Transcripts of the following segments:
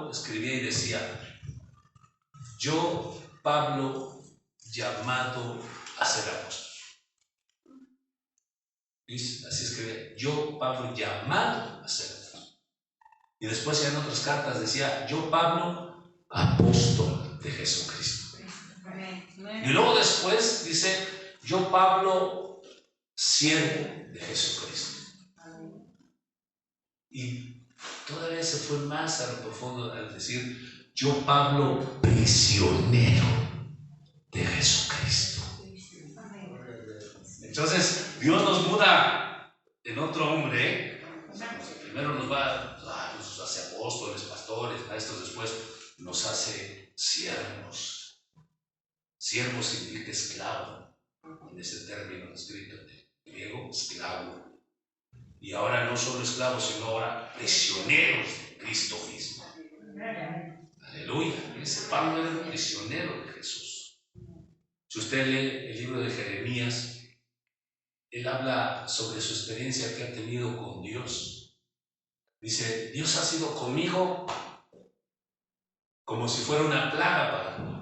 Pablo escribía y decía: yo, Pablo, llamado a ser apóstol. ¿Viste? Así escribía: yo, Pablo, llamado a ser apóstol. Y después ya en otras cartas decía: yo, Pablo, apóstol de Jesucristo. Y luego después dice: yo, Pablo, siervo de Jesucristo. Y todavía se fue más a lo profundo al decir: yo, Pablo, prisionero de Jesucristo. Entonces Dios nos muda en otro hombre. Primero nos hace apóstoles, pastores, maestros. Después nos hace siervos. Siervo significa esclavo, en ese término escrito en griego, esclavo. Y ahora no solo esclavos, sino ahora prisioneros de Cristo mismo. Aleluya. Ese Pablo era un prisionero de Jesús. Si usted lee el libro de Jeremías, él habla sobre su experiencia que ha tenido con Dios. Dice: Dios ha sido conmigo como si fuera una plaga para mí.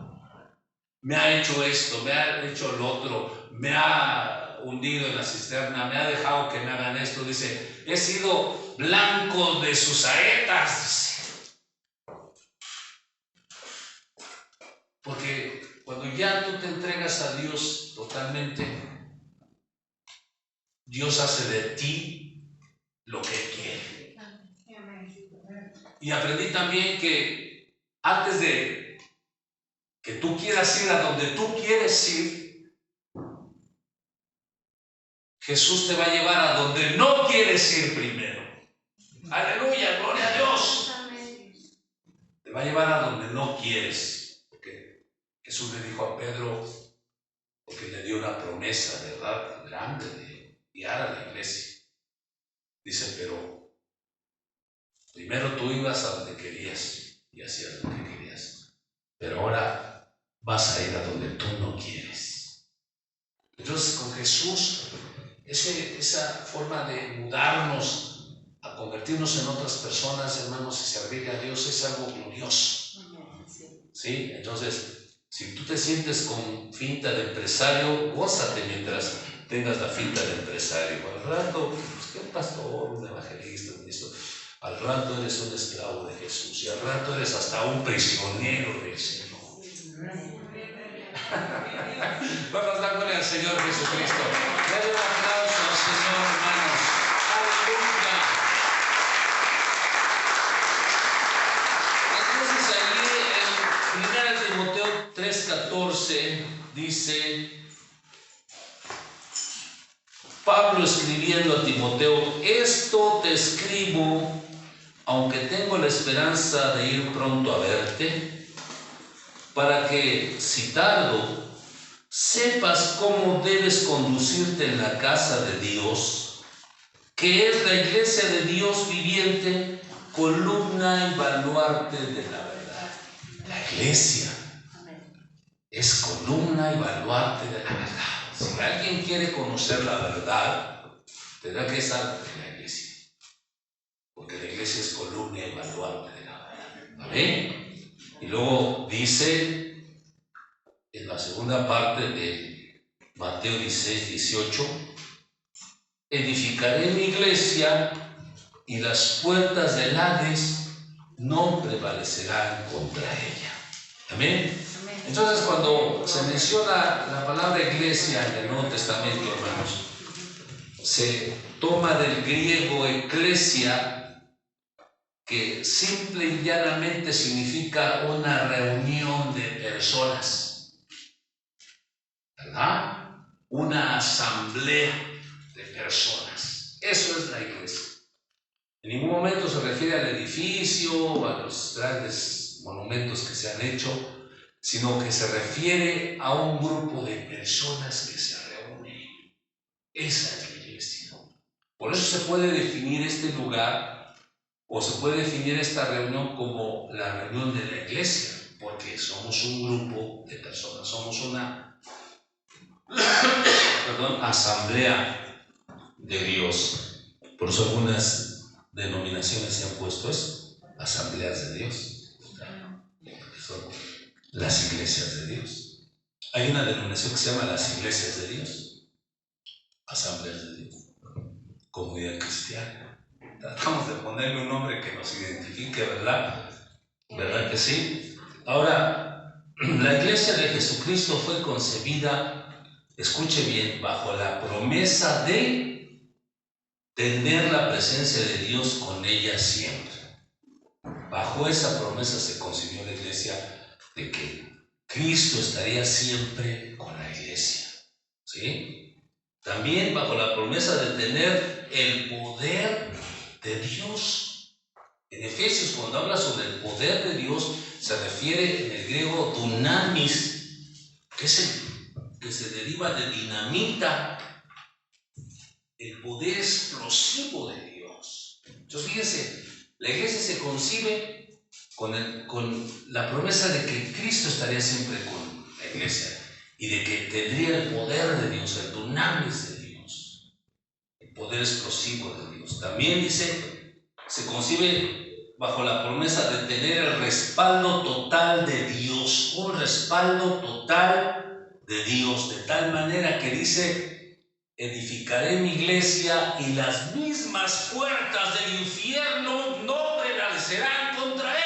Me ha hecho esto, me ha hecho lo otro, me ha hundido en la cisterna, me ha dejado que me hagan esto. Dice: he sido blanco de sus saetas. Dice. Porque cuando ya tú te entregas a Dios totalmente, Dios hace de ti lo que quiere. Y aprendí también que antes de que tú quieras ir a donde tú quieres ir, Jesús te va a llevar a donde no quieres ir primero. Aleluya, gloria a Dios. Te va a llevar a donde no quieres. Porque Jesús le dijo a Pedro, porque le dio una promesa, ¿verdad?, grande de guiar a la iglesia. Dice: pero primero tú ibas a donde querías y hacías lo que querías. Pero ahora vas a ir a donde tú no quieres. Entonces, con Jesús, esa forma de mudarnos a convertirnos en otras personas, hermanos, y servirle a Dios, es algo glorioso. ¿Sí? Entonces, si tú te sientes con finta de empresario, gózate mientras tengas la finta de empresario. Al rato, pues, ¿qué pastor, un evangelista, un ministro? Al rato eres un esclavo de Jesús, y al rato eres hasta un prisionero del Señor. Vamos a dar gloria al Señor Jesucristo. Dale un aplauso al Señor, hermanos. Aleluya. Entonces, allí en 1 Timoteo 3:14 dice Pablo escribiendo a Timoteo: esto te escribo, aunque tengo la esperanza de ir pronto a verte, para que, si tardo, sepas cómo debes conducirte en la casa de Dios, que es la iglesia de Dios viviente, columna y baluarte de la verdad. La iglesia es columna y baluarte de la verdad. Si alguien quiere conocer la verdad, tendrá que estar en la iglesia, porque la iglesia es columna y baluarte de la verdad. ¿Amén? Y luego dice en la segunda parte de Mateo 16:18: edificaré mi iglesia y las puertas del Hades no prevalecerán contra ella. Amén. Entonces, cuando se menciona la palabra iglesia en el Nuevo Testamento, hermanos, se toma del griego eclesia, que simple y llanamente significa una reunión de personas, ¿verdad? Una asamblea de personas. Eso es la iglesia. En ningún momento se refiere al edificio o a los grandes monumentos que se han hecho, sino que se refiere a un grupo de personas que se reúnen. Esa es la iglesia. Por eso se puede definir este lugar, o se puede definir esta reunión como la reunión de la iglesia, porque somos un grupo de personas, somos una asamblea de Dios. Por eso algunas denominaciones se han puesto eso, asambleas de Dios. Son las iglesias de Dios. Hay una denominación que se llama las iglesias de Dios, asambleas de Dios, comunidad cristiana. Tratamos de ponerle un nombre que nos identifique, ¿verdad? ¿Verdad que sí? Ahora, la iglesia de Jesucristo fue concebida, escuche bien, bajo la promesa de tener la presencia de Dios con ella siempre. Bajo esa promesa se concibió la iglesia, de que Cristo estaría siempre con la iglesia, ¿sí? También bajo la promesa de tener el poder de Dios. En Efesios, cuando habla sobre el poder de Dios, se refiere en el griego dunamis, que se deriva de dinamita, el poder explosivo de Dios. Entonces, fíjense, la iglesia se concibe con la promesa de que Cristo estaría siempre con la iglesia y de que tendría el poder de Dios, el dunamis de Dios, el poder explosivo de Dios. También dice, se concibe bajo la promesa de tener el respaldo total de Dios, un respaldo total de Dios, de tal manera que dice, edificaré mi iglesia y las mismas puertas del infierno no prevalecerán contra ella.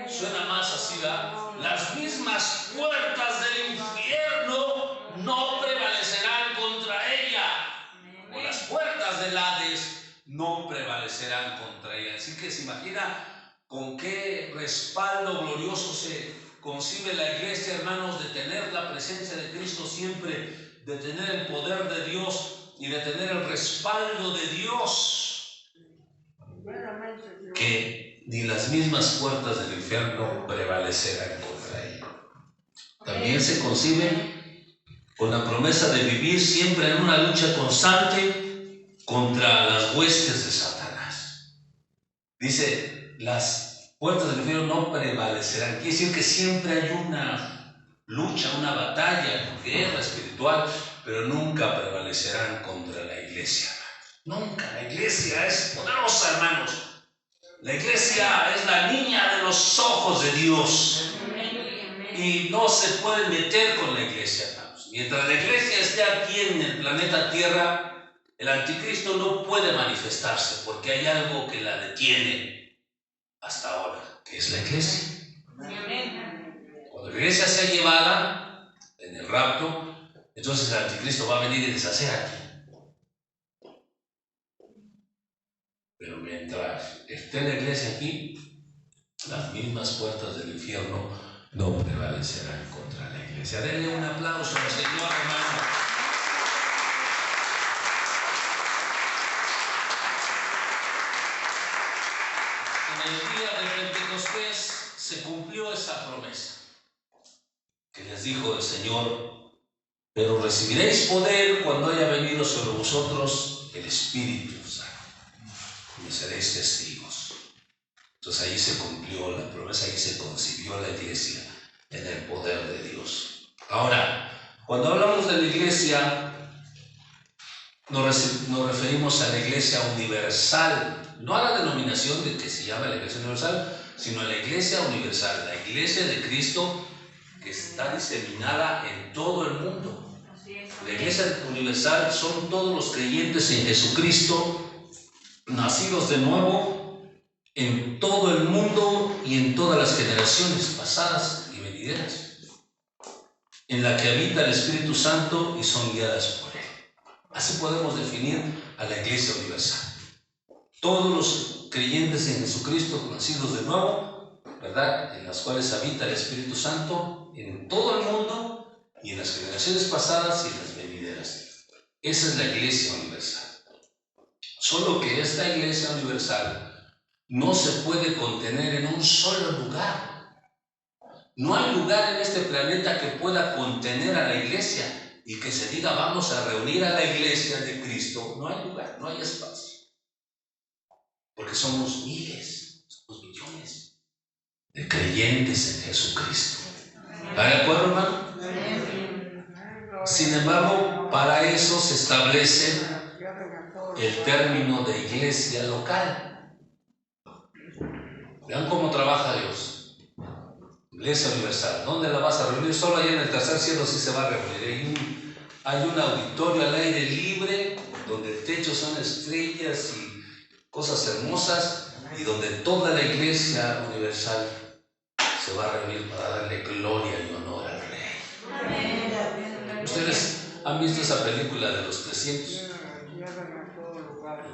Suena más así, ¿verdad? Las mismas puertas del infierno no prevalecerán contra ella. O las puertas del Hades no prevalecerán contra ella. Así que se imagina con qué respaldo glorioso se concibe la iglesia, hermanos, de tener la presencia de Cristo siempre, de tener el poder de Dios y de tener el respaldo de Dios, que ni las mismas puertas del infierno prevalecerán contra ella. También se concibe con la promesa de vivir siempre en una lucha constante contra las huestes de Satanás. Dice, las puertas del infierno no prevalecerán. Quiere decir que siempre hay una lucha, una batalla, guerra espiritual, pero nunca prevalecerán contra la iglesia. Nunca. La iglesia es poderosa, hermanos. La iglesia es la niña de los ojos de Dios. Y no se puede meter con la iglesia, hermanos. Mientras la iglesia esté aquí en el planeta Tierra, el anticristo no puede manifestarse porque hay algo que la detiene hasta ahora, que es la iglesia. Cuando la iglesia sea llevada en el rapto, entonces el anticristo va a venir y deshacer aquí. Pero mientras esté la iglesia aquí, las mismas puertas del infierno no prevalecerán contra la iglesia. Denle un aplauso al Señor, hermano. En el día de Pentecostés se cumplió esa promesa que les dijo el Señor: pero recibiréis poder cuando haya venido sobre vosotros el Espíritu Santo, y me seréis testigos. Entonces ahí se cumplió la promesa, ahí se concibió la iglesia en el poder de Dios. Ahora, cuando hablamos de la iglesia, nos referimos a la iglesia universal, no a la denominación de que se llama la iglesia universal, sino a la iglesia universal, la iglesia de Cristo que está diseminada en todo el mundo. La iglesia universal son todos los creyentes en Jesucristo, nacidos de nuevo en todo el mundo y en todas las generaciones pasadas y venideras, en la que habita el Espíritu Santo y son guiadas por Él. Así podemos definir a la iglesia universal. Todos los creyentes en Jesucristo, nacidos de nuevo, ¿verdad?, en las cuales habita el Espíritu Santo en todo el mundo y en las generaciones pasadas y en las venideras. Esa es la iglesia universal. Solo que esta iglesia universal no se puede contener en un solo lugar. No hay lugar en este planeta que pueda contener a la iglesia y que se diga vamos a reunir a la iglesia de Cristo. No hay lugar, no hay espacio. Porque somos miles, somos millones de creyentes en Jesucristo. ¿Está de acuerdo, hermano? Sin embargo, para eso se establece el término de iglesia local. Vean cómo trabaja Dios. Iglesia Universal, ¿dónde la vas a reunir? Solo allá en el tercer cielo sí se va a reunir. Hay un auditorio al aire libre, donde el techo son estrellas y cosas hermosas, y donde toda la Iglesia Universal se va a reunir para darle gloria y honor al Rey. ¿Ustedes han visto esa película de los 300?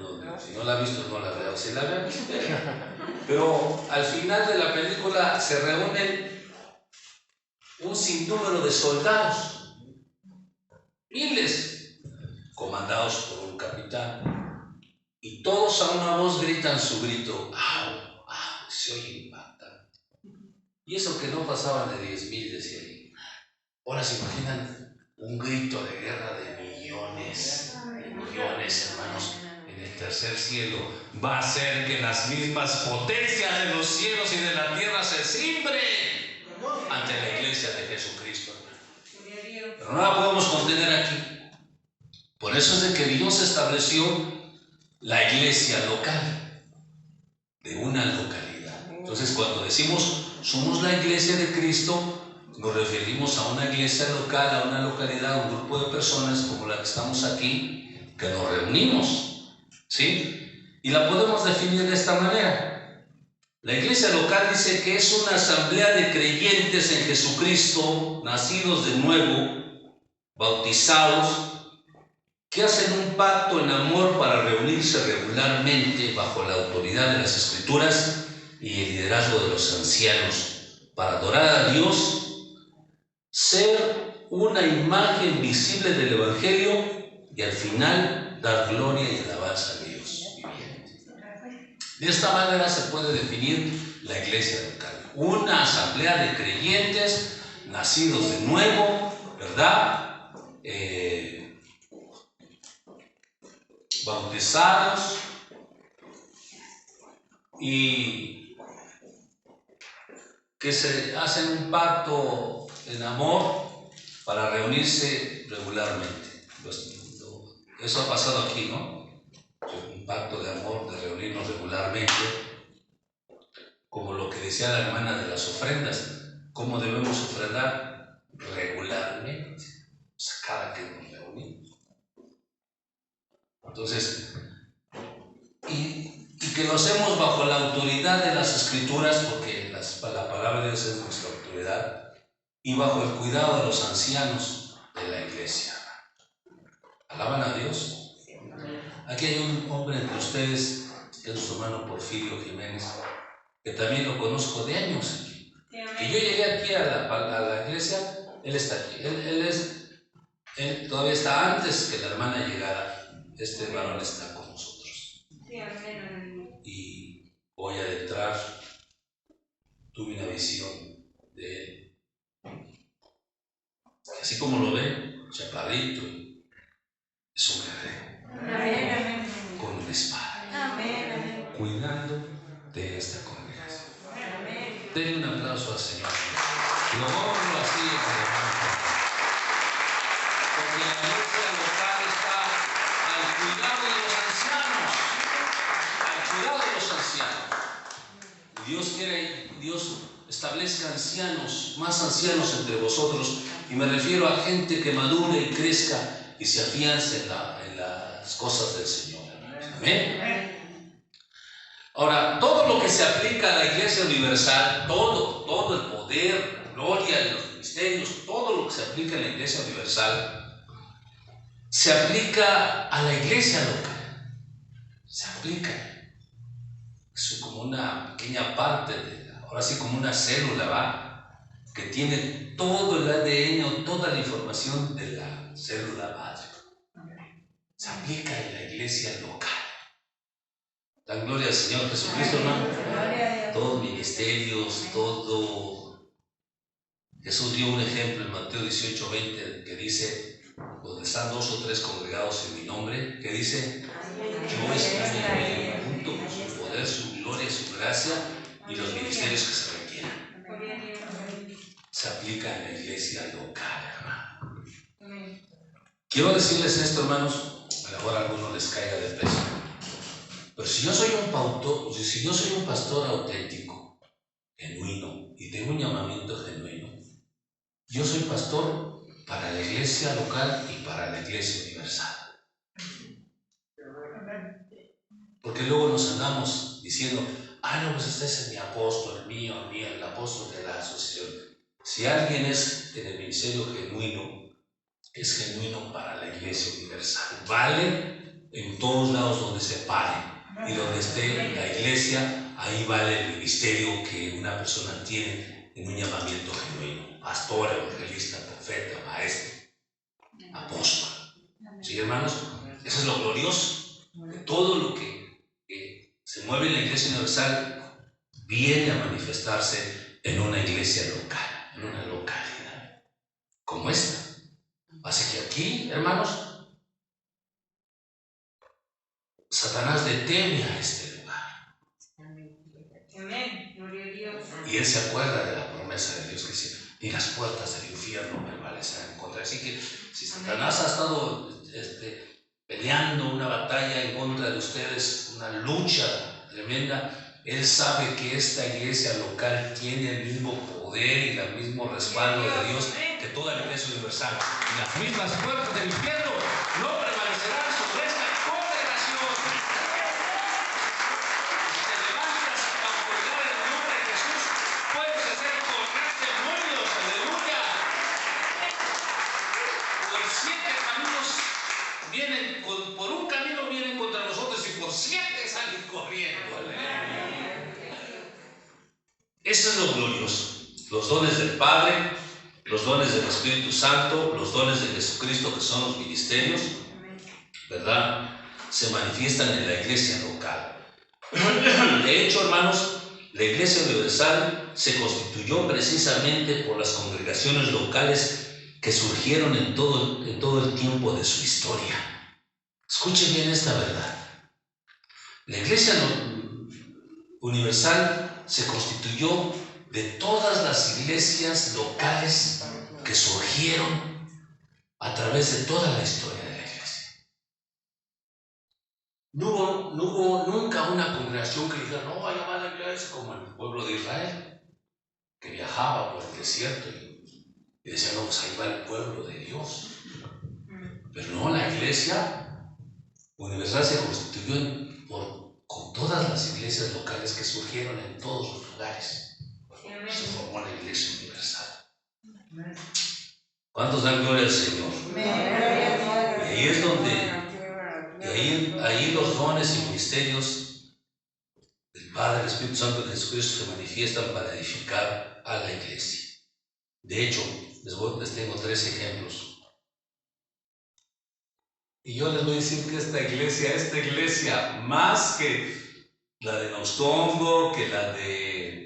No, si no la han visto, no la veo. Si la ven, pero al final de la película se reúnen un sinnúmero de soldados, miles, comandados por un capitán, y todos a una voz gritan su grito. ¡Au! ¡Au! Se oye impactante. Y eso que no pasaban de 10,000, decía ahí. Ahora se imaginan un grito de guerra de millones, hermanos, en el tercer cielo. Va a hacer que las mismas potencias de los cielos y de la tierra se cimbren ante la iglesia de Jesucristo. Pero no la podemos contener aquí. Por eso es de que Dios estableció la iglesia local, de una localidad. Entonces, cuando decimos somos la iglesia de Cristo, nos referimos a una iglesia local, a una localidad, a un grupo de personas como la que estamos aquí, que nos reunimos, ¿sí? Y la podemos definir de esta manera. La iglesia local dice que es una asamblea de creyentes en Jesucristo, nacidos de nuevo, bautizados, que hacen un pacto en amor para reunirse regularmente bajo la autoridad de las Escrituras y el liderazgo de los ancianos, para adorar a Dios, ser una imagen visible del Evangelio y al final dar gloria y alabanza a Dios viviente. De esta manera se puede definir la iglesia local: una asamblea de creyentes nacidos de nuevo, ¿verdad? Bautizados y que se hacen un pacto en amor para reunirse regularmente. Eso ha pasado aquí, ¿no? Un pacto de amor, de reunirnos regularmente, como lo que decía la hermana de las ofrendas. ¿Cómo debemos ofrendar? Regularmente, o sea, cada que nos reunimos. Entonces, y que lo hacemos bajo la autoridad de las Escrituras, porque la palabra de Dios es nuestra autoridad, y bajo el cuidado de los ancianos de la iglesia. ¿Alaban a Dios? Aquí hay un hombre entre ustedes, que es su hermano Porfirio Jiménez, que también lo conozco de años. Que yo llegué aquí a la iglesia, él está aquí. Él todavía está antes que la hermana llegara. Este varón está con nosotros. Y voy a entrar. Tuve una visión de él. Así como lo ven, chaparrito, es un guerrero. Con una espada. Cuidando de esta congregación. Denle un aplauso al Señor. Lo honro así, hermano. Porque la iglesia local está al cuidado de los ancianos. Al cuidado de los ancianos. Dios establezca ancianos, más ancianos entre vosotros. Y me refiero a gente que madure y crezca y se afiance en las cosas del Señor. Amén. Ahora, todo lo que se aplica a la iglesia universal, todo el poder, gloria y los ministerios, todo lo que se aplica a la iglesia universal, se aplica a la iglesia local. Se aplica. Es como una pequeña parte, ahora sí como una célula, ¿va? Que tiene todo el ADN o toda la información de la célula madre. Se aplica en la iglesia local. Dan gloria al Señor Jesucristo, hermano. Todos ministerios, todo. Jesús dio un ejemplo en Mateo 18:20 que dice: donde están 2 o 3 congregados en mi nombre, que dice: yo estoy junto con su poder, su gloria, su gracia y los ministerios que se requieran. Se aplica en la iglesia local, hermano. Quiero decirles esto, hermanos, a lo mejor a algunos les caiga de peso. Pero si yo soy un pastor auténtico, genuino, y tengo un llamamiento genuino, yo soy pastor para la iglesia local y para la iglesia universal. Porque luego nos andamos diciendo, no, pues este es mi apóstol, mío, el apóstol de la asociación. Si alguien es en el ministerio genuino, es genuino para la iglesia universal. Vale en todos lados donde se pare y donde esté la iglesia, ahí vale el ministerio que una persona tiene en un llamamiento genuino. Pastor, evangelista, profeta, maestro, apóstol. ¿Sí, hermanos? Eso es lo glorioso. De todo lo que se mueve en la iglesia universal viene a manifestarse en una iglesia local, en una localidad como esta. Así que aquí, hermanos, Satanás le teme a este lugar. Y él se acuerda de la promesa de Dios que dice, ni las puertas del infierno prevalecerán en contra. Así que si Satanás ha estado peleando una batalla en contra de ustedes, una lucha tremenda, él sabe que esta iglesia local tiene el mismo poder y el mismo respaldo de Dios que toda la iglesia universal. Y las mismas puertas del infierno no prevalecerán sobre esta congregación. Si te levantas a colgar el nombre de Jesús, puedes hacer correr demonios. Aleluya. Por 7 caminos vienen, por un camino vienen contra nosotros y por 7 salen corriendo. Eso es lo glorioso. Los dones del Padre, los dones del Espíritu Santo, los dones de Jesucristo, que son los ministerios, ¿verdad?, se manifiestan en la iglesia local. De hecho, hermanos, la iglesia universal se constituyó precisamente por las congregaciones locales que surgieron en todo el tiempo de su historia. Escuchen bien esta verdad. La iglesia universal se constituyó de todas las iglesias locales que surgieron a través de toda la historia de la iglesia. No hubo nunca una congregación que dijera, no, vaya a la iglesia, como el pueblo de Israel, que viajaba por el desierto y decía, no, pues ahí va el pueblo de Dios. Pero no, la iglesia universal se constituyó con todas las iglesias locales que surgieron en todos los lugares. Se formó la iglesia universal. ¿Cuántos dan gloria al Señor? Y ahí es donde, ahí los dones y ministerios del Padre, del Espíritu Santo y de Jesucristo se manifiestan para edificar a la iglesia. De hecho, les tengo 3 ejemplos. Y yo les voy a decir que esta iglesia, más que la de Nostongo, que la de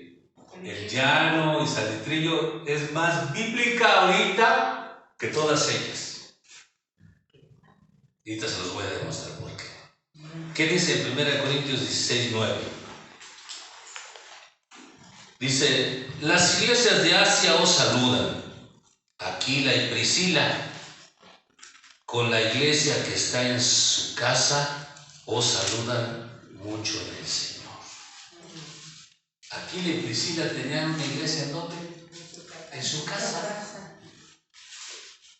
El Llano y Salitrillo, es más bíblica ahorita que todas ellas. Ahorita se los voy a demostrar por qué. ¿Qué dice en 1 Corintios 16:9? Dice, las iglesias de Asia os saludan, Aquila y Priscila, con la iglesia que está en su casa, os saludan mucho en el Señor. Aquila y Priscila tenían una iglesia ¿en dónde? En su casa.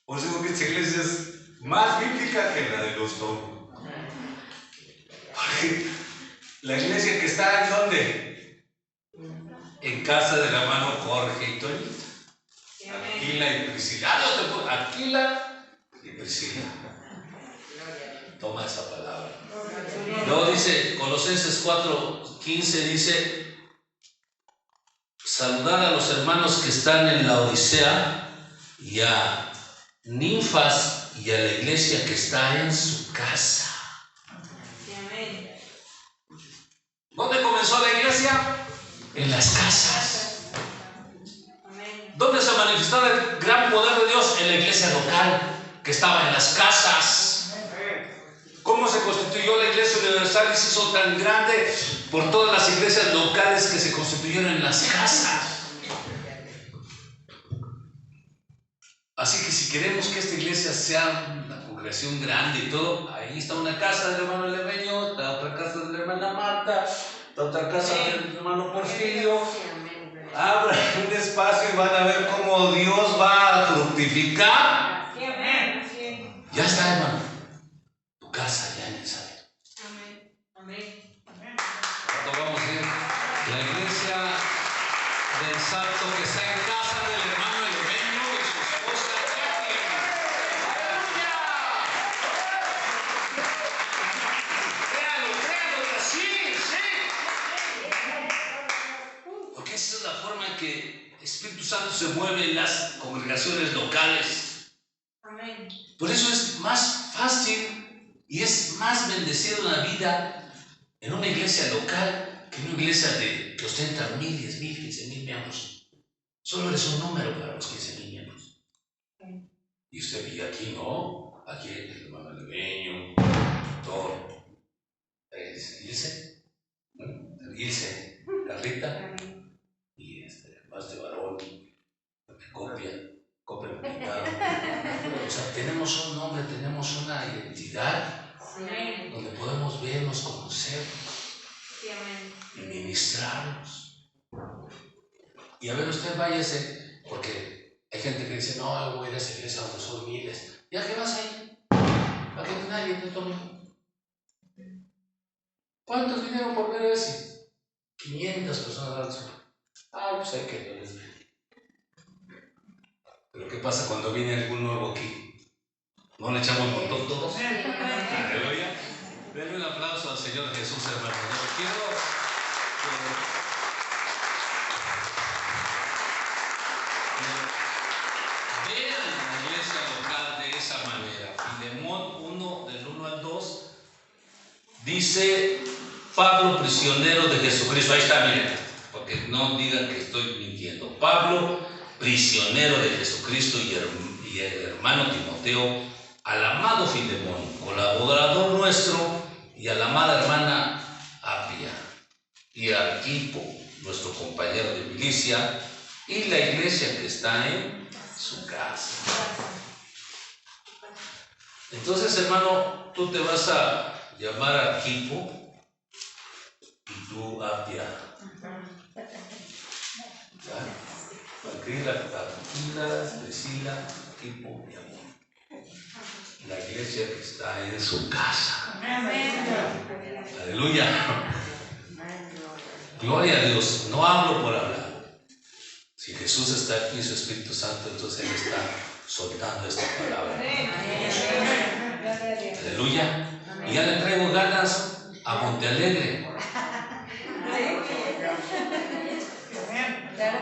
Por eso digo que esta iglesia es más bíblica que la de los Nostongo. Porque la iglesia que está ¿en dónde? En casa del hermano Jorge y Tonita. Aquila y Priscila. Aquila y Priscila. Toma esa palabra. Luego dice, Colosenses 4:15 dice, saludar a los hermanos que están en la Odisea y a Ninfas y a la iglesia que está en su casa. ¿Dónde comenzó la iglesia? En las casas. ¿Dónde se manifestaba el gran poder de Dios? En la iglesia local, que estaba en las casas. ¿Cómo se constituyó la iglesia universal y se hizo tan grande? Por todas las iglesias locales que se constituyeron en las casas. Así que si queremos que esta iglesia sea una congregación grande y todo, ahí está una casa del hermano Leveño, está otra casa de la hermana Marta, está otra casa del hermano Porfirio. Abran un espacio y van a ver cómo Dios va a fructificar. Ya está, hermano. Tu casa ya en el saber. Vamos a ver la iglesia del Salto que está en casa del hermano Leveño y su esposa Jackie. Créalo, que sí. Porque esa es la forma en que el Espíritu Santo se mueve en las congregaciones locales. Amén. Por eso es más fácil y es más bendecido la vida en una iglesia local que en una iglesia que ostenta 1,000, 10,000, 15,000 miembros. Solo eres un número para los 15,000 miembros. Y usted vive aquí, ¿no? Aquí el hermano Leveño, todo. Ilse, Carlita, y más de varón, copia invitado. O sea, tenemos un nombre, tenemos una identidad donde podemos vernos, conocernos y ministrarnos. Y a ver, usted váyase, porque hay gente que dice, no, yo voy a ir a esa iglesia donde son miles. ¿Ya qué vas ahí? ¿Para que nadie te tome? ¿Cuántos vinieron por ver ese? 500 personas. Pues hay que verles. Pero ¿qué pasa cuando viene algún nuevo aquí? ¿No le echamos montón todos? Aleluya. Denle un aplauso al Señor Jesús, hermano. Yo quiero que vean la iglesia local de esa manera. Filemón 1, del 1 al 2, dice Pablo, prisionero de Jesucristo. Ahí está, miren, porque no digan que estoy mintiendo. Pablo, prisionero de Jesucristo y el hermano Timoteo, al amado Filemón, colaborador nuestro, y a la amada hermana Apia, y a Arquipo, nuestro compañero de milicia, y la iglesia que está en su casa. Entonces, hermano, tú te vas a llamar Arquipo y tú Apia. Tranquila, Priscila, Arquipo y amor. La iglesia que está en su casa. Aleluya. Gloria a Dios. No hablo por hablar. Si Jesús está aquí, su Espíritu Santo, entonces Él está soltando esta palabra. Aleluya. Y ya le traigo ganas a Montealegre.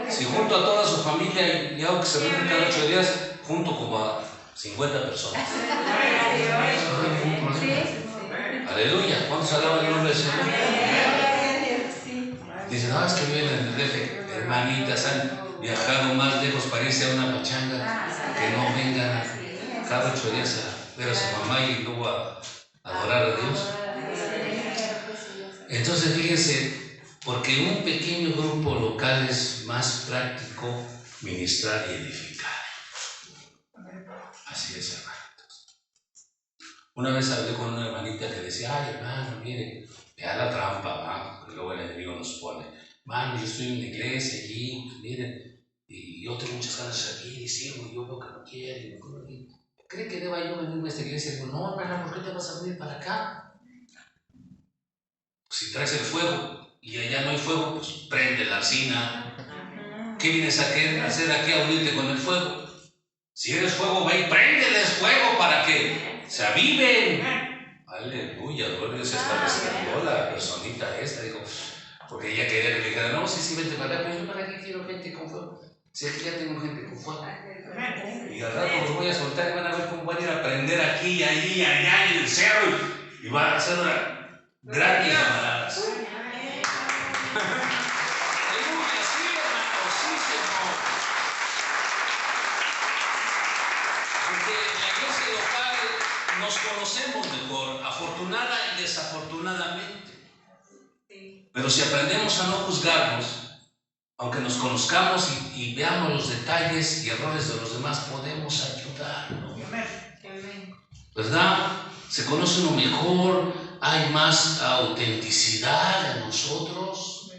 Si junto a toda su familia y hago que se reúnen cada 8 días, junto como a 50 personas. Aleluya. ¿Cuántos alaban el nombre del Señor? Dicen, no, es que viven en el DF. Hermanitas, han viajado más lejos para irse a una pachanga, que no vengan cada 8 días a ver a su mamá y luego a adorar a Dios. Entonces, fíjense, porque un pequeño grupo local es más práctico ministrar y edificar. Así es, hermanitos. Una vez hablé con una hermanita que decía, ay, hermano, mire, vea la trampa, ¿va? Porque luego el enemigo nos pone, mano, yo estoy en la iglesia allí, pues miren, y yo tengo muchas ganas de servir y sirvo, y yo veo que no quiere, ¿cree que deba yo venirme a esta iglesia? Y digo, no, hermano, ¿por qué te vas a venir para acá? Pues si traes el fuego y allá no hay fuego, pues prende la harina. ¿Qué vienes a hacer aquí a unirte con el fuego? Si eres fuego, ve y préndeles fuego para que se aviven. Aleluya, gloria a Dios. Se estableció la personita esta, dijo, porque ella quería que le dijera, no, sí, vente para acá, pero yo para qué quiero gente con fuego. Si es que ya tengo gente con fuego. Y al rato los voy a soltar y van a ver cómo van a ir a prender aquí, allí, allá, en el cerro, y van a hacer una grandes camaradas. Nos conocemos mejor, afortunada y desafortunadamente. Pero si aprendemos a no juzgarnos, aunque nos conozcamos y veamos los detalles y errores de los demás, podemos ayudarnos. ¿verdad? Se conoce uno mejor, hay más autenticidad en nosotros.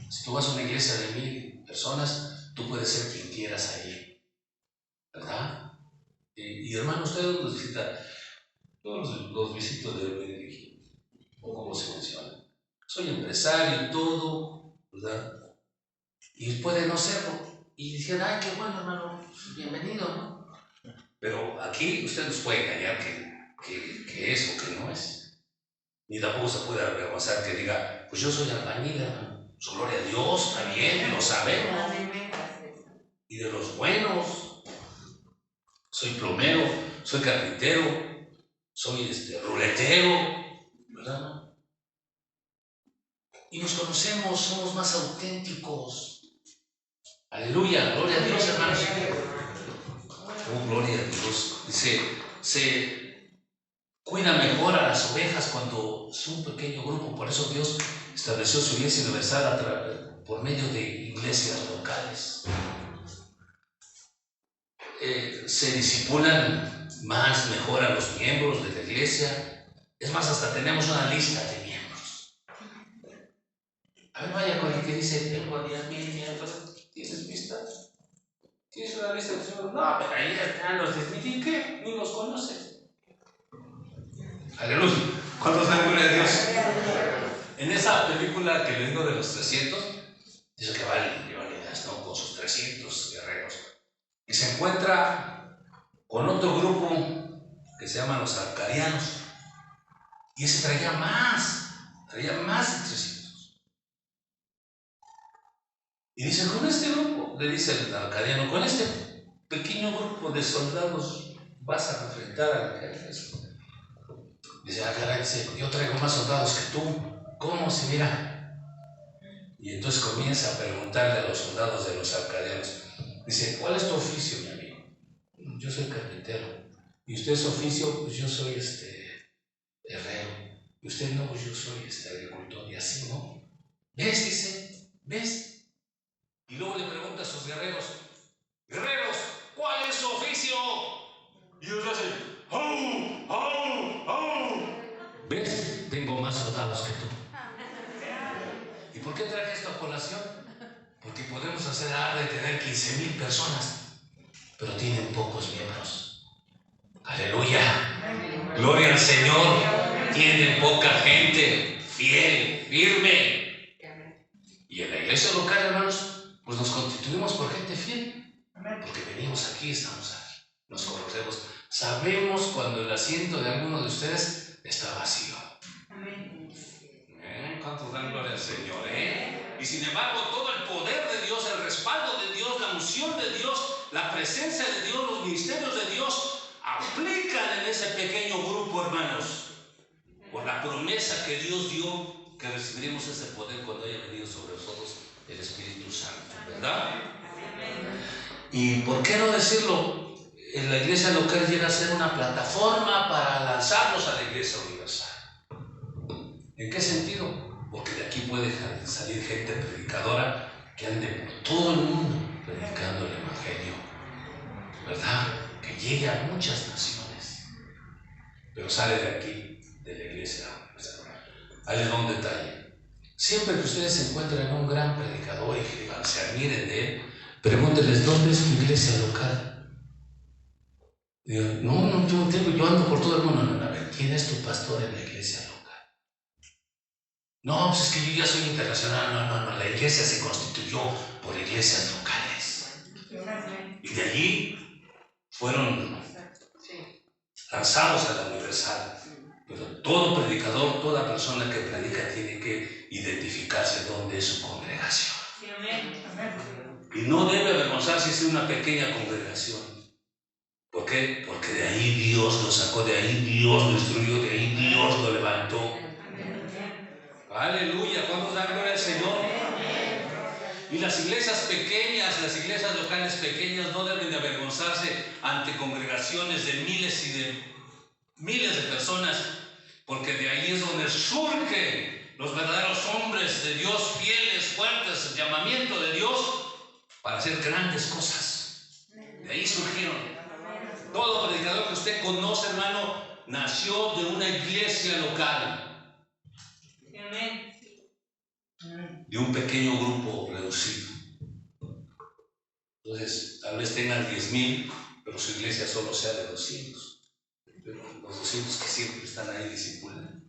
Si tú vas a una iglesia de 1000 personas, tú puedes ser quien quieras ahí, ¿verdad? Y hermano, ustedes los visitan, todos los visito de Benedicto, o como se menciona. Soy empresario y todo, ¿verdad? Y puede no serlo. Y dicen, ay, qué bueno, hermano, bienvenido, ¿no? Pero aquí usted nos puede engañar que es o que no es. Ni tampoco se puede avergonzar que diga, pues yo soy albañil, hermano. Pues, gloria a Dios, está bien, lo sabemos. Y de los buenos. Soy plomero, soy carpintero, soy ruletero, ¿verdad? Y nos conocemos, somos más auténticos. Aleluya, gloria a Dios, hermanos. Oh, gloria a Dios. Dice, se cuida mejor a las ovejas cuando es un pequeño grupo. Por eso Dios estableció su iglesia universal por medio de iglesias locales. Se disipulan más, mejor a los miembros de la iglesia. Es más, hasta tenemos una lista de miembros. A ver, vaya con el que dice, tengo 10,000 miembros. ¿Tienes lista? ¿Tienes una lista de miembros? No, pero ahí están los desmitiqué, ni los conoces. Aleluya. ¿Cuántos dan gloria a Dios? En esa película que le digo de los 300, dice que va Leónidas, ¿no? Con sus 300 guerreros. Y se encuentra con otro grupo que se llaman los arcadianos. Y ese traía más de 300. Y dice, con este grupo, le dice el arcadiano, con este pequeño grupo de soldados vas a enfrentar al ejército. Dice, caray, dice, yo traigo más soldados que tú. ¿Cómo? Si mira. Y entonces comienza a preguntarle a los soldados de los arcadianos. Dice, ¿cuál es tu oficio, mi amigo? Yo soy carpintero. ¿Y usted su oficio? Pues yo soy herrero. ¿Y usted? No, pues yo soy agricultor. Y así, ¿no? ¿Ves? Dice, ¿ves? Y luego le pregunta a sus guerreros, guerreros, ¿cuál es su oficio? Y ellos hacen, ¡oh, oh, oh! ¿Ves? Tengo más soldados que tú. ¿Y por qué traje esto a colación? Porque podemos hacer de tener 15,000 personas, pero tienen pocos miembros. ¡Aleluya! ¡Gloria al Señor! Tienen poca gente fiel, firme. Y en la iglesia local, hermanos, pues nos constituimos por gente fiel. Porque venimos aquí, estamos aquí, nos conocemos. Sabemos cuando el asiento de alguno de ustedes está vacío. ¿Cuántos dan gloria al Señor? Y sin embargo, todo el poder de Dios, el respaldo de Dios, la unción de Dios, la presencia de Dios, los ministerios de Dios aplican en ese pequeño grupo, hermanos, por la promesa que Dios dio que recibiremos ese poder cuando haya venido sobre nosotros el Espíritu Santo, ¿verdad? Y por qué no decirlo, en la iglesia local llega a ser una plataforma para lanzarnos a la iglesia universal. ¿En qué sentido? Porque de aquí puede salir gente predicadora que ande por todo el mundo predicando el Evangelio, ¿verdad? Que llegue a muchas naciones, pero sale de aquí, de la iglesia. Ahí les va un detalle. Siempre que ustedes se encuentren a un gran predicador y que se admiren de él, pregúntenles, ¿dónde es su iglesia local? Digan, no, yo ando por todo el mundo. No, a ver, ¿quién es tu pastor en la iglesia local? No, pues es que yo ya soy internacional. No, la iglesia se constituyó por iglesias locales. Y de allí fueron lanzados a la universal. Pero todo predicador, toda persona que predica tiene que identificarse dónde es su congregación. Y no debe avergonzarse si es una pequeña congregación. ¿Por qué? Porque de ahí Dios lo sacó, de ahí Dios lo instruyó, de ahí Dios lo levantó. Aleluya, ¿cuántos dan gloria al Señor? Y las iglesias pequeñas, las iglesias locales pequeñas no deben de avergonzarse ante congregaciones de miles y de miles de personas, porque de ahí es donde surgen los verdaderos hombres de Dios, fieles, fuertes, el llamamiento de Dios para hacer grandes cosas. De ahí surgieron. Todo predicador que usted conoce, hermano, nació de una iglesia local. De un pequeño grupo reducido. Entonces, tal vez tengan 10,000, pero su iglesia solo sea de 200. Pero los 200 que siempre están ahí discipulan.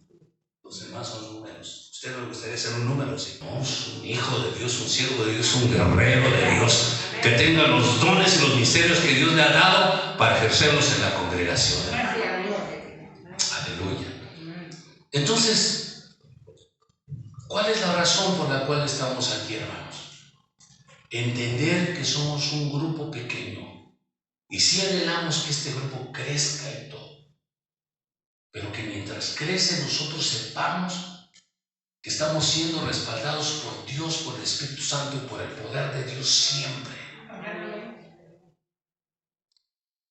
Los demás son números. ¿Usted no le gustaría ser un número? Sí. No, es un hijo de Dios, un siervo de Dios, un guerrero de Dios, que tenga los dones y los misterios que Dios le ha dado para ejercerlos en la congregación. Aleluya. Entonces, ¿cuál es la razón por la cual estamos aquí, hermanos? Entender que somos un grupo pequeño y sí anhelamos que este grupo crezca en todo, pero que mientras crece nosotros sepamos que estamos siendo respaldados por Dios, por el Espíritu Santo y por el poder de Dios siempre.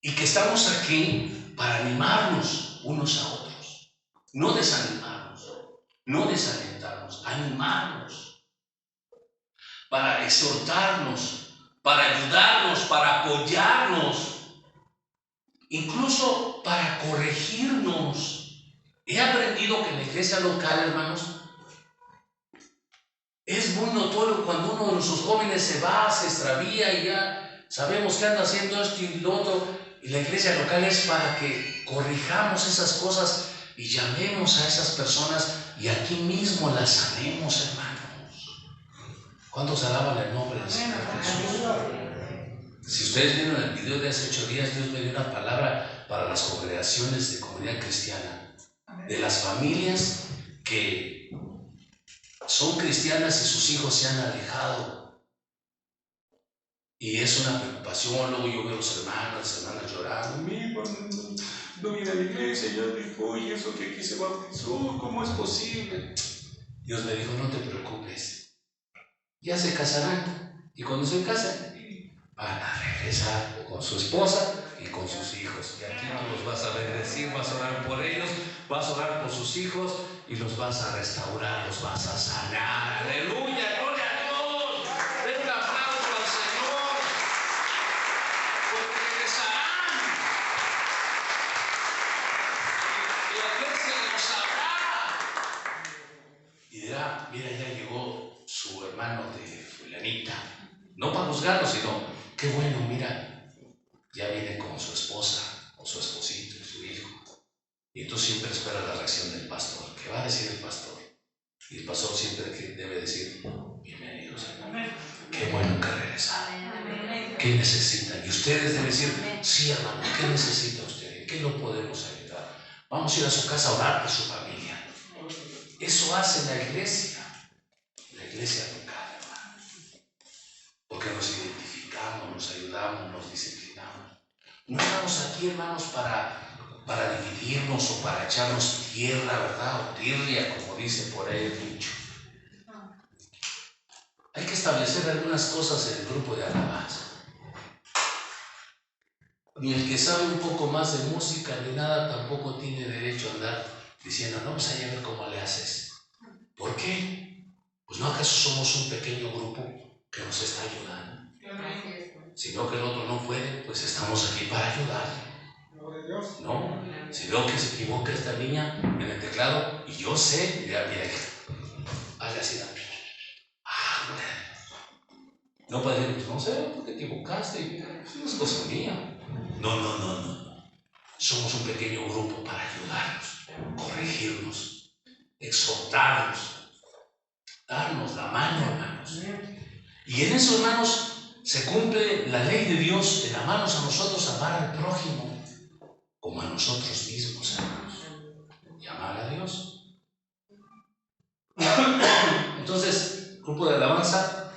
Y que estamos aquí para animarnos unos a otros, no desanimarnos, no desalentarnos, animarnos, para exhortarnos, para ayudarnos, para apoyarnos, incluso para corregirnos. He aprendido que en la iglesia local, hermanos, es muy notorio cuando uno de nuestros jóvenes se va, se extravía y ya sabemos que anda haciendo esto y lo otro, y la iglesia local es para que corrijamos esas cosas y llamemos a esas personas y aquí mismo las sanemos, hermanos. ¿Cuántos alaban el nombre del Señor Jesús? Si ustedes vieron el video de hace 8 días, Dios me dio una palabra para las congregaciones de comunidad cristiana, de las familias que son cristianas y sus hijos se han alejado. Y es una preocupación. Luego yo veo a los hermanos, las hermanas llorando. Mi hijo no viene a la iglesia, ya dijo, y eso que aquí se bautizó, ¿cómo es posible? Dios me dijo, no te preocupes. Ya se casarán, y cuando se casen van a regresar con su esposa y con sus hijos, y aquí tú los vas a bendecir, vas a orar por ellos, vas a orar por sus hijos y los vas a restaurar, los vas a sanar. Aleluya, gloria a Dios. Den un aplauso al Señor, porque regresarán y la iglesia los sabrá y dirá, mira, ya llegó su hermano de fulanita, no para juzgarlo, sino qué bueno, mira, ya viene con su esposa, con su esposito, su hijo. Y tú siempre esperas la reacción del pastor. ¿Qué va a decir el pastor? Y el pastor siempre debe decir, bienvenidos, hermano, qué bueno que regresaron, ¿qué necesitan? Y ustedes deben decir, sí, hermano, ¿qué necesita usted? ¿En qué lo podemos ayudar? Vamos a ir a su casa a orar por su familia. Eso hace la iglesia local, hermano, porque nos identificamos, nos ayudamos, nos disciplinamos. No estamos aquí, hermanos, para dividirnos o para echarnos tierra, ¿verdad? O tirria, como dice por ahí el dicho. Hay que establecer algunas cosas en el grupo de alabanza. Ni el que sabe un poco más de música ni nada tampoco tiene derecho a andar diciendo, no, pues ahí a ver cómo le haces. ¿Por qué? Pues no, ¿acaso somos un pequeño grupo que nos está ayudando? Si veo que el otro no puede, pues estamos aquí para ayudarle. No, si veo que se equivoca esta niña en el teclado y yo sé, mira, hazle así, no puede decir, pues no sé, porque te equivocaste, eso no es cosa mía. No. Somos un pequeño grupo para ayudarnos, corregirnos, exhortarnos, darnos la mano, hermanos. Y en eso, hermanos, se cumple la ley de Dios en amarnos a nosotros, amar al prójimo como a nosotros mismos, hermanos, y amar a Dios. Entonces, grupo de alabanza,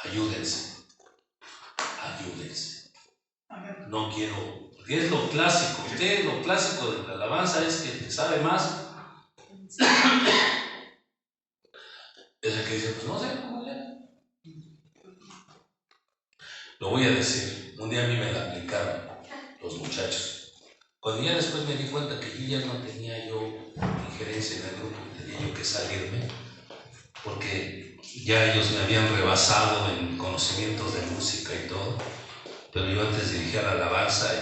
ayúdense. No quiero, porque es lo clásico. Usted, lo clásico de la alabanza es que el que sabe más es el que dice, pues no sé cómo le. Lo voy a decir, un día a mí me la aplicaron los muchachos. Cuando ya después me di cuenta que yo ya no tenía yo injerencia en el grupo, tenía yo que salirme, porque ya ellos me habían rebasado en conocimientos de música y todo, pero yo antes dirigía la alabanza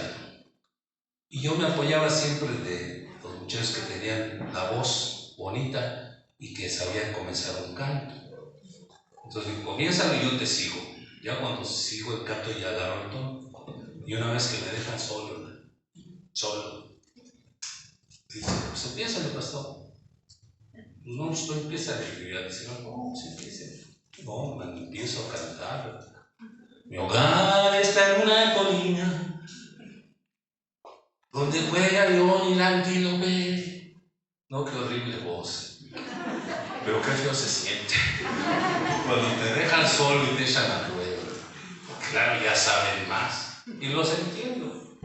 Y yo me apoyaba siempre de los muchachos que tenían la voz bonita y que sabían comenzar un canto. Entonces, comiénzalo y yo te sigo. Ya cuando sigo el canto ya agarro el tono. Y una vez que me dejan solo, dice, pues empiézale, pastor. Pues no, pues tú empieza a escribir. Dice, no, pues empiece. No, man, empiezo a cantar. Mi hogar está en una colina donde juega león y la antílope. No, qué horrible voz. Pero qué feo se siente cuando te dejan solo y te echan a ruedo. Claro, ya saben más y los entiendo.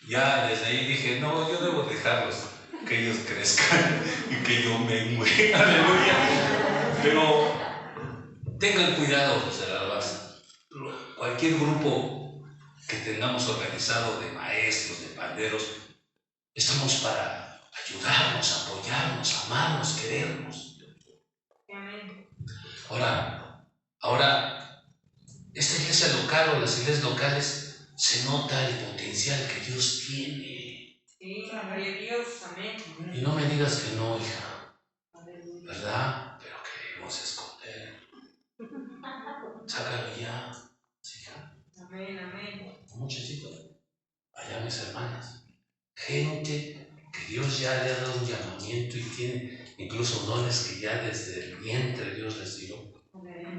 Ya desde ahí dije, no, yo debo dejarlos, que ellos crezcan y que yo mengue. Aleluya. Pero tengan cuidado los de la alabanza. Cualquier grupo que tengamos organizado de maestros, de panderos, estamos para ayudarnos, apoyarnos, amarnos, querernos. Ahora, esta iglesia local o las iglesias locales se nota el potencial que Dios tiene. Sí, Dios, amén. Y no me digas que no, hija, ¿verdad? Pero queremos esconder. Sácalo ya, hija. Amén, amén. Muchachito, allá mis hermanas, gente que Dios ya le ha dado un llamamiento y tiene incluso dones que ya desde el vientre Dios les dio.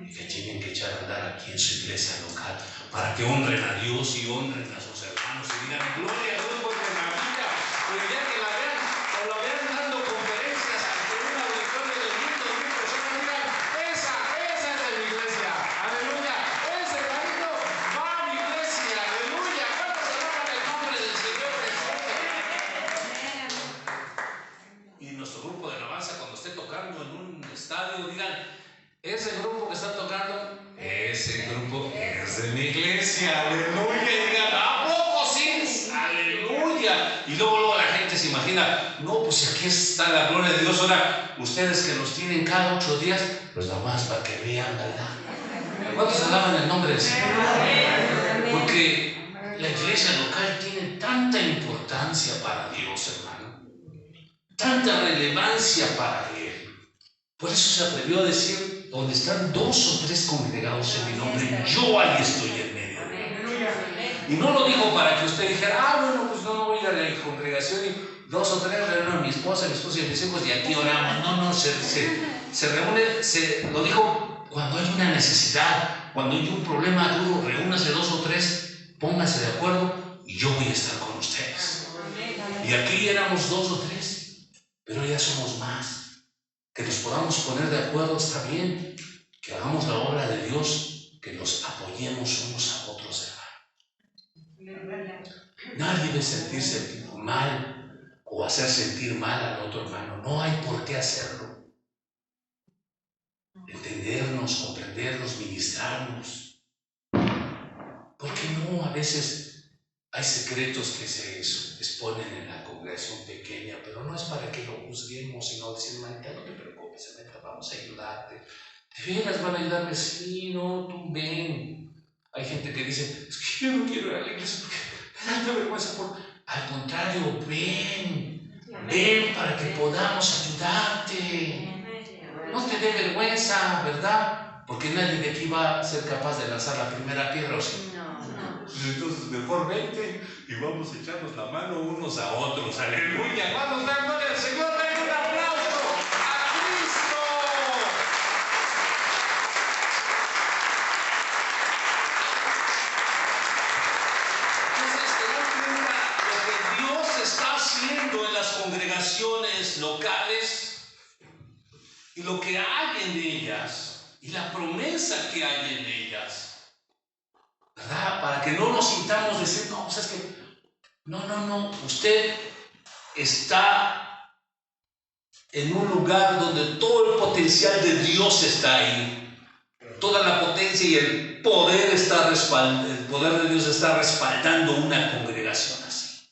Y que tienen que echar a andar aquí en su iglesia local para que honren a Dios y honren a sus hermanos y digan gloria a Dios porque maravilla. Pero ya que la vean o la vean dando conferencias ante un auditorio de 1,000 personas, digan esa es mi iglesia, aleluya, ese carito va a mi iglesia, aleluya. ¿Cuántos alaban el nombre del Señor Jesús? Y nuestro grupo de alabanza cuando esté tocando en un estadio digan ese grupo que está tocando, ese grupo es de mi iglesia, aleluya, y digan, ¿a poco sí? Aleluya. Y luego la gente se imagina, no, pues aquí está la gloria de Dios. Ahora, ustedes que nos tienen cada 8 días, pues nada más para que vean, ¿verdad? ¿Cuántos alaban el nombre del Señor? Porque la iglesia local tiene tanta importancia para Dios, hermano, tanta relevancia para Él. Por eso se atrevió a decir, donde están 2 o 3 congregados en mi nombre, yo ahí estoy en medio. Y no lo digo para que usted dijera, bueno, pues no voy a la congregación y 2 o 3 reúnen a mi esposa y a mis hijos y aquí oramos. No, se reúne, lo dijo cuando hay una necesidad, cuando hay un problema duro, reúnase 2 o 3, pónganse de acuerdo y yo voy a estar con ustedes. Y aquí éramos 2 o 3, pero ya somos más. Que nos podamos poner de acuerdo está bien, que hagamos la obra de Dios, que nos apoyemos unos a otros, hermano. Nadie debe sentirse mal o hacer sentir mal al otro hermano. No hay por qué hacerlo. Entendernos, comprendernos, ministrarnos. Porque no, a veces hay secretos que se exponen en la congregación pequeña, pero no es para que lo juzguemos, sino decir, manita, no te preocupes, Aneta, vamos a ayudarte. ¿De veras van a ayudarme? Sí, no, tú ven. Hay gente que dice, es que yo no quiero ir a la iglesia porque me da vergüenza. Al contrario, ven para que podamos ayudarte. No te dé vergüenza, ¿verdad? Porque nadie de aquí va a ser capaz de lanzar la primera piedra, ¿o sí? Entonces mejor vente y vamos a echarnos la mano unos a otros. Aleluya. Vamos a dar gloria al Señor. Den un aplauso a Cristo. Entonces tenemos cuenta lo que Dios está haciendo en las congregaciones locales y lo que hay en ellas y la promesa que hay en ellas. ¿Verdad? Para que no nos sintamos decir, no, pues es que, no, usted está en un lugar donde todo el potencial de Dios está ahí, toda la potencia y el poder de Dios está respaldando una congregación así.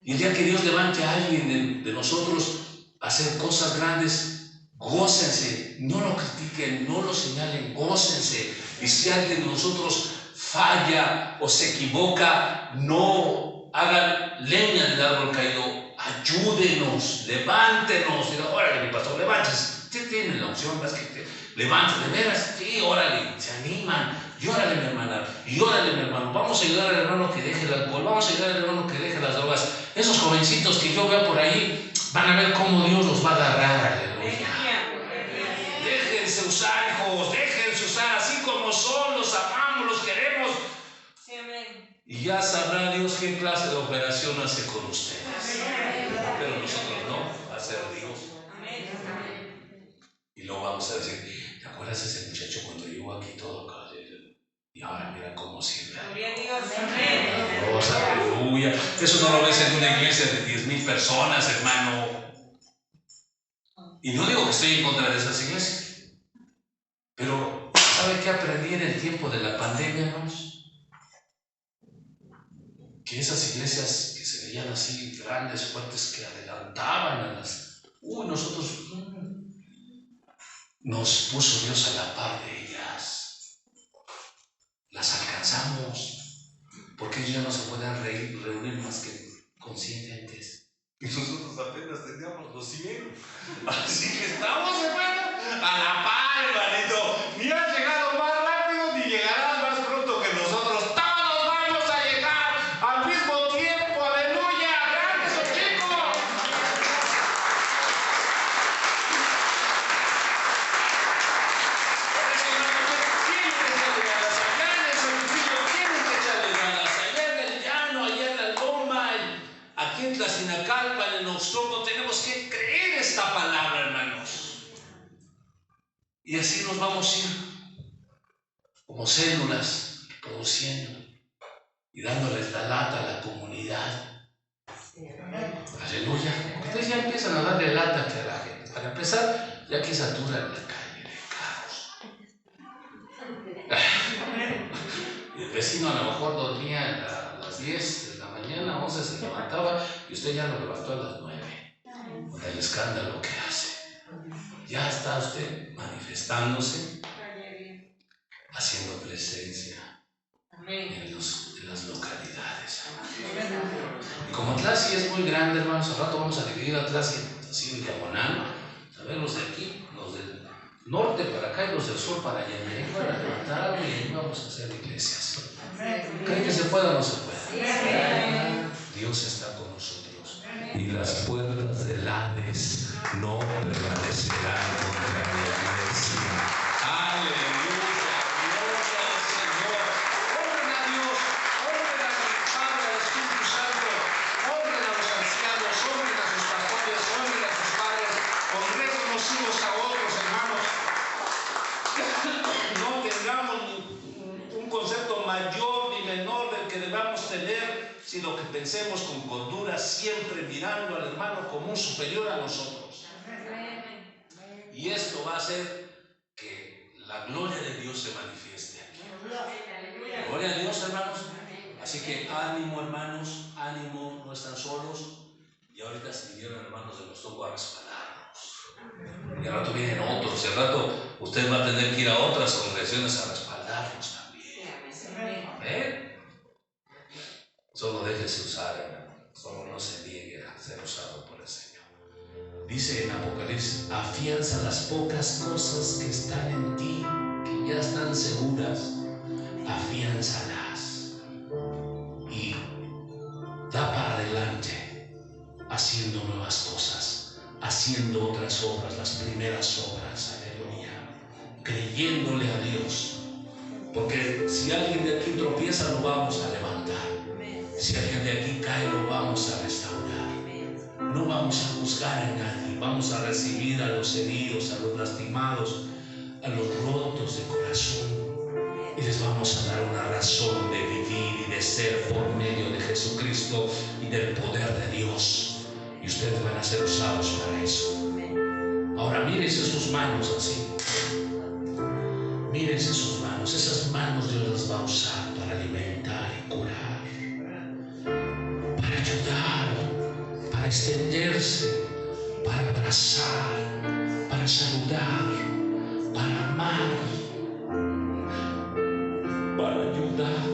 Y el día que Dios levante a alguien de nosotros a hacer cosas grandes, gócense, no lo critiquen, no lo señalen, gócense. Y si alguien de nosotros falla o se equivoca, no hagan leña del árbol caído, ayúdenos, levántenos. Diga, órale, mi pastor, levántese. Usted tiene la opción, más que levántese, de veras, sí, órale, se animan. Y órale, mi hermana, y órale, mi hermano. Vamos a ayudar al hermano que deje el alcohol, vamos a ayudar al hermano que deje las drogas. Esos jovencitos que yo veo por ahí van a ver cómo Dios los va a agarrar, aleluya. Déjense usar, hijos, déjense usar así como son, los amamos, los queremos. Y ya sabrá Dios qué clase de operación hace con ustedes. Pero nosotros no, va a ser Dios. Y luego vamos a decir, ¿te acuerdas de ese muchacho cuando llegó aquí todo acá? Y ahora mira cómo sirve. Dios, aleluya. Eso no lo ves en una iglesia de 10,000 personas, hermano. Y no digo que estoy en contra de esas iglesias. Pero, ¿sabe qué aprendí en el tiempo de la pandemia, hermanos? Que esas iglesias que se veían así grandes, fuertes, que adelantaban a las... nosotros... Nos puso Dios a la par de ellas. Las alcanzamos. Porque ellos ya no se pueden reunir más que con 100 gentes. Y nosotros apenas teníamos los 100. Así que estamos, hermano, a la par, hermanito. Ni has llegado más rápido, ni llegarás más pronto que nosotros. Todos vamos a llegar al mismo tiempo. Aleluya. Grandes o chicos. Aquí en Tlacinacalpa, en el Noxtoco, tenemos que creer esta palabra, hermanos. Y así nos vamos a ir como células produciendo y dándoles la lata a la comunidad. Aleluya. Ustedes ya empiezan a darle lata a la gente. Para empezar, ya que saturan la calle de carros. Y el vecino a lo mejor dormía a las 10 de la mañana, 11 se levantaba y usted ya lo levantó a las 9. Con el escándalo que hace. Ya está usted manifestándose, haciendo presencia en las localidades. Y como Tlaxi es muy grande, hermanos, al rato vamos a dividir a Tlaxi así en diagonal. A ver, los de aquí, los del norte para acá y los del sur para allá. Y ahí van a levantar algo y ahí vamos a hacer iglesias. ¿Creen que se pueda o no se puede? Dios está con nosotros. Y las puertas del Hades no prevalecerán contra la iglesia. Aleluya. Gloria al Señor. Honren a Dios. Honren al Padre, al Espíritu Santo. Honren a los ancianos. Honren a sus pastores. Honren a sus padres. Honren unos unos a otros, hermanos. No tengamos un concepto mayor ni menor del que debamos tener, sino que pensemos con cordura, siempre mirando al hermano como un superior a nosotros. Y esto va a hacer que la gloria de Dios se manifieste aquí. Gloria a Dios, hermanos. Así que ánimo, hermanos, ánimo, no están solos. Y ahorita se vinieron hermanos de Noxtoco a respaldarnos. Y al rato vienen otros. Y al rato usted va a tener que ir a otras congregaciones a respaldarnos también. Amén. Solo déjese usar, hermano. Solo no se niegue a ser usado por el Señor. Dice en Apocalipsis: afianza las pocas cosas que están en ti, que ya están seguras. Afiánzalas y da para adelante, haciendo nuevas cosas, haciendo otras obras, las primeras obras. Aleluya. Creyéndole a Dios. Porque si alguien de aquí tropieza, lo vamos a levantar. Si alguien de aquí cae, lo vamos a restaurar. No vamos a juzgar a nadie. Vamos a recibir a los heridos, a los lastimados, a los rotos de corazón. Y les vamos a dar una razón de vivir y de ser por medio de Jesucristo y del poder de Dios. Y ustedes van a ser usados para eso. Ahora mírense sus manos así. Mírense sus manos. Esas manos Dios las va a usar para alimentar y curar, para ayudar, para extenderse, para abrazar, para saludar, para amar, para ayudar,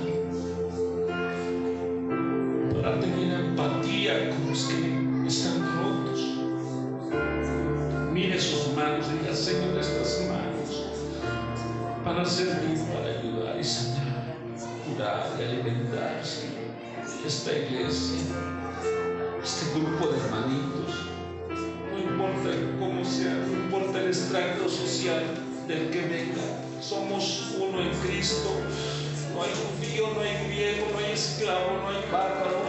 para tener hermanos que están rotos. Mire sus manos y diga: Señor, estas manos para servir, para ayudar y sanar, curar y alimentar, Señor, esta iglesia, este grupo de hermanitos. No importa cómo sea, no importa el extracto social del que venga, somos uno en Cristo. No hay judío, no hay griego, no hay esclavo, no hay bárbaro.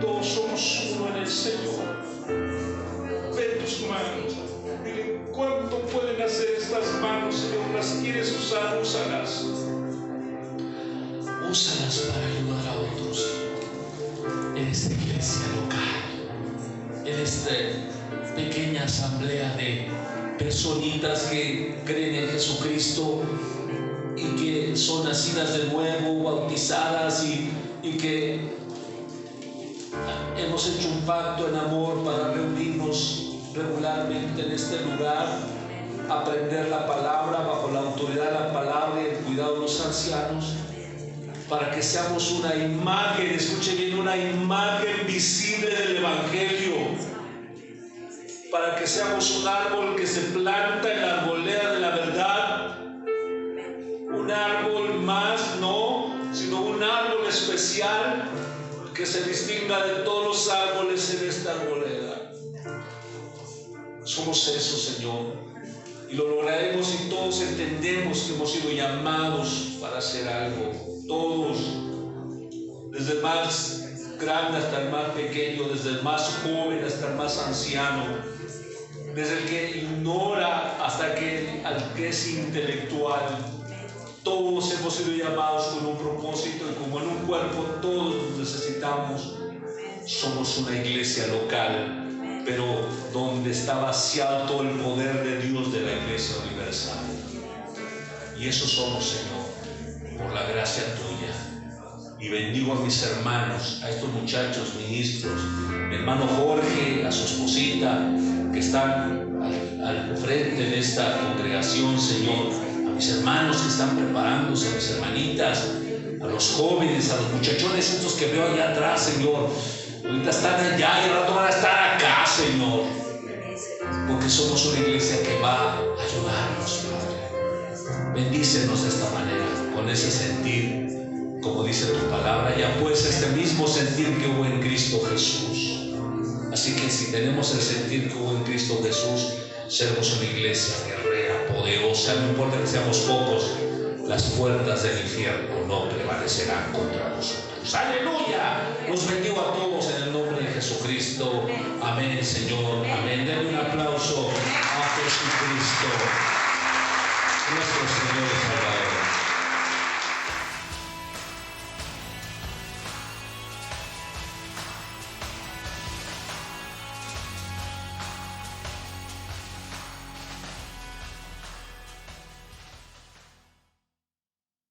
Todos somos uno en el Señor. Ve tus manos. Dile: ¿cuánto pueden hacer estas manos, Señor? ¿Las quieres usar? Úsalas. Úsalas para ayudar a otros en esta iglesia local, en esta pequeña asamblea de personitas que creen en Jesucristo y que son nacidas de nuevo, bautizadas y que hemos hecho un pacto en amor para reunirnos regularmente en este lugar, aprender la palabra bajo la autoridad de la palabra y el cuidado de los ancianos, para que seamos una imagen, escuche bien, una imagen visible del Evangelio, para que seamos un árbol que se planta en la arboleda de la verdad, un árbol más, no, sino un árbol especial que se distinga de todos los árboles en esta arboleda. Somos eso, Señor, y lo lograremos si todos entendemos que hemos sido llamados para hacer algo. Todos, desde el más grande hasta el más pequeño, desde el más joven hasta el más anciano, desde el que ignora hasta al que es intelectual. Todos hemos sido llamados con un propósito, y como en un cuerpo todos nos necesitamos. Somos una iglesia local, pero donde está vaciado todo el poder de Dios de la iglesia universal. Y eso somos, Señor, por la gracia tuya. Y bendigo a mis hermanos, a estos muchachos ministros, mi hermano Jorge, a su esposita, que están al frente de esta congregación, Señor. A mis hermanos que están preparándose, a mis hermanitas, a los jóvenes, a los muchachones estos que veo allá atrás, Señor. Ahorita están allá y al rato van a estar acá, Señor, porque somos una iglesia que va a ayudarnos, Padre. Bendícenos de esta manera, con ese sentir, como dice tu palabra, ya pues este mismo sentir que hubo en Cristo Jesús. Así que si tenemos el sentir que hubo en Cristo Jesús, seremos una iglesia guerrera, poderosa. No importa que seamos pocos, las puertas del infierno no prevalecerán contra nosotros. ¡Aleluya! Los bendigo a todos en el nombre de Jesucristo. Amén, Señor. Amén. Denle un aplauso a Jesucristo, nuestro Señor y Salvador.